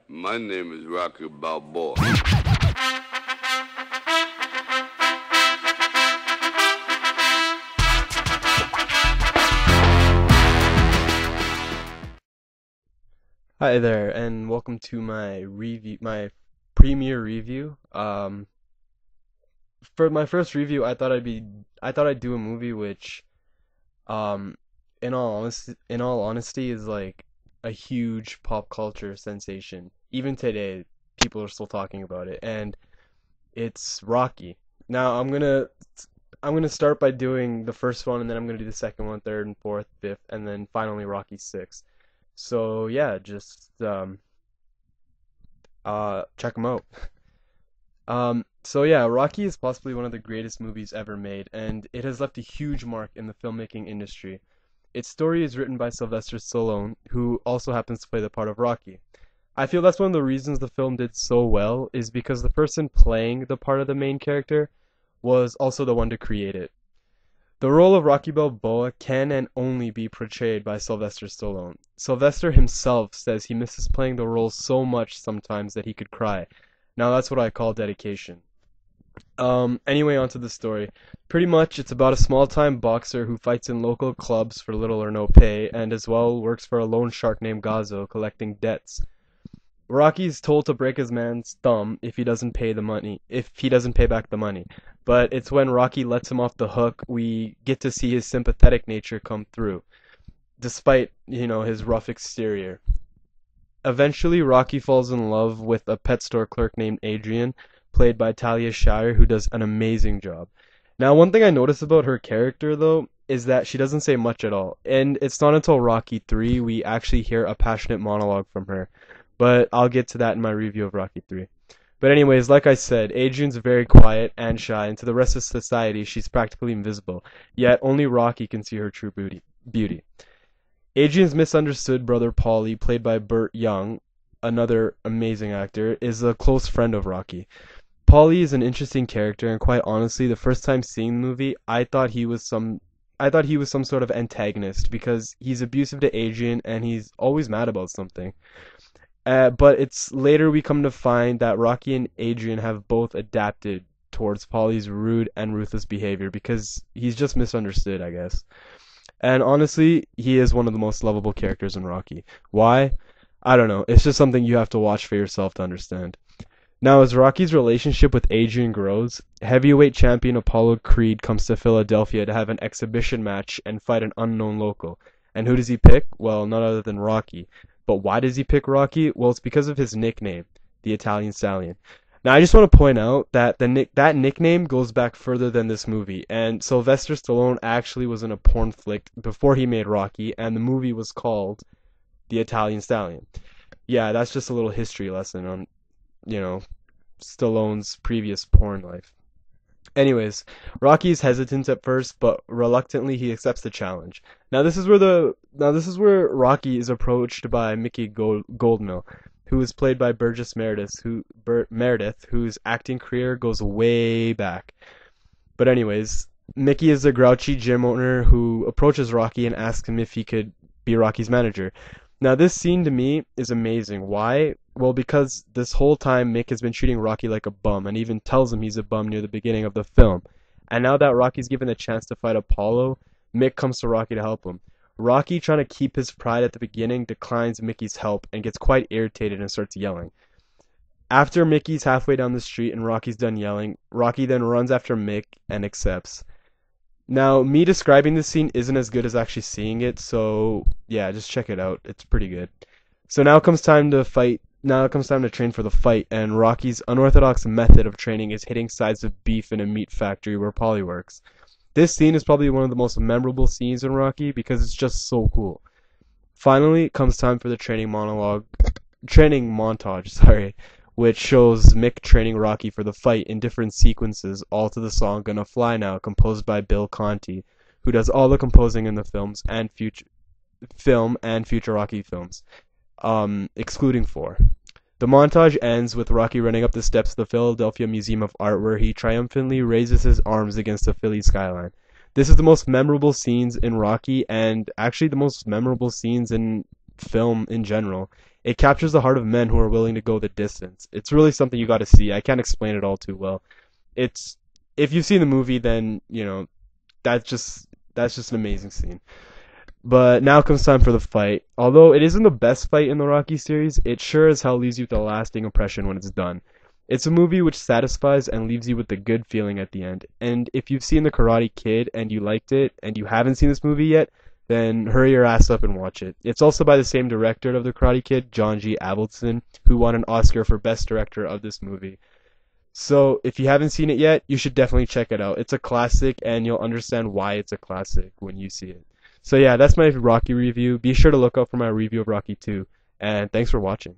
My name is Rocky Balboa. Hi there, and welcome to my premiere review. For my first review, I thought I'd do a movie which, um, in all honesty, is like a huge pop culture sensation. Even today, people are still talking about it, and it's Rocky. Now, I'm gonna start by doing the first one, and then I'm gonna do the second one, third and fourth, fifth, and then finally Rocky 6. So yeah, just check them out. So yeah, Rocky is possibly one of the greatest movies ever made, and it has left a huge mark in the filmmaking industry. Its story is written by Sylvester Stallone, who also happens to play the part of Rocky. I feel that's one of the reasons the film did so well, is because the person playing the part of the main character was also the one to create it. The role of Rocky Balboa can and only be portrayed by Sylvester Stallone. Sylvester himself says he misses playing the role so much sometimes that he could cry. Now that's what I call dedication. Anyway, onto the story. Pretty much, it's about a small-time boxer who fights in local clubs for little or no pay, and as well works for a loan shark named Gazzo collecting debts. Rocky's told to break his man's thumb if he doesn't pay back the money. But it's when Rocky lets him off the hook we get to see his sympathetic nature come through, despite, his rough exterior. Eventually, Rocky falls in love with a pet store clerk named Adrian, played by Talia Shire, who does an amazing job. Now, one thing I notice about her character, though, is that she doesn't say much at all, and it's not until Rocky 3 we actually hear a passionate monologue from her. But I'll get to that in my review of Rocky 3. But anyways, like I said, Adrian's very quiet and shy, and to the rest of society, she's practically invisible. Yet only Rocky can see her true beauty. Adrian's misunderstood brother Paulie, played by Burt Young, another amazing actor, is a close friend of Rocky. Paulie is an interesting character, and quite honestly, the first time seeing the movie, I thought he was some sort of antagonist because he's abusive to Adrian and he's always mad about something. But it's later we come to find that Rocky and Adrian have both adapted towards Paulie's rude and ruthless behavior because he's just misunderstood, I guess. And honestly, he is one of the most lovable characters in Rocky. Why? I don't know. It's just something you have to watch for yourself to understand. Now, as Rocky's relationship with Adrian grows, heavyweight champion Apollo Creed comes to Philadelphia to have an exhibition match and fight an unknown local. And who does he pick? Well, none other than Rocky. But why does he pick Rocky? Well, it's because of his nickname, the Italian Stallion. Now, I just want to point out that that nickname goes back further than this movie, and Sylvester Stallone actually was in a porn flick before he made Rocky, and the movie was called The Italian Stallion. Yeah, that's just a little history lesson on, you know, Stallone's previous porn life. Anyways, Rocky is hesitant at first, but reluctantly he accepts the challenge. Now this is where Rocky is approached by Mickey Goldmill, who is played by Meredith, whose acting career goes way back. But anyways, Mickey is a grouchy gym owner who approaches Rocky and asks him if he could be Rocky's manager. Now, this scene to me is amazing. Why? Well, because this whole time Mick has been treating Rocky like a bum and even tells him he's a bum near the beginning of the film. And now that Rocky's given a chance to fight Apollo, Mick comes to Rocky to help him. Rocky, trying to keep his pride at the beginning, declines Mickey's help and gets quite irritated and starts yelling. After Mickey's halfway down the street and Rocky's done yelling, Rocky then runs after Mick and accepts. Now, me describing this scene isn't as good as actually seeing it, so yeah, just check it out. It's pretty good. So now it comes time to fight. Now it comes time to train for the fight, and Rocky's unorthodox method of training is hitting sides of beef in a meat factory where Paulie works. This scene is probably one of the most memorable scenes in Rocky because it's just so cool. Finally, it comes time for the training montage, which shows Mick training Rocky for the fight in different sequences, all to the song Gonna Fly Now, composed by Bill Conti, who does all the composing in the film and future Rocky films, excluding 4. The montage ends with Rocky running up the steps of the Philadelphia Museum of Art where he triumphantly raises his arms against the Philly skyline. This is the most memorable scenes in Rocky and actually the most memorable scenes in film in general. It captures the heart of men who are willing to go the distance. It's really something you got to see. I can't explain it all too well. It's if you've seen the movie, then that's just an amazing scene. But now comes time for the fight. Although it isn't the best fight in the Rocky series, it sure as hell leaves you with a lasting impression when it's done. It's a movie which satisfies and leaves you with a good feeling at the end. And if you've seen The Karate Kid and you liked it, and you haven't seen this movie yet, then hurry your ass up and watch it. It's also by the same director of The Karate Kid, John G. Avildsen, who won an Oscar for Best Director of this movie. So if you haven't seen it yet, you should definitely check it out. It's a classic, and you'll understand why it's a classic when you see it. So yeah, that's my Rocky review. Be sure to look out for my review of Rocky 2, and thanks for watching.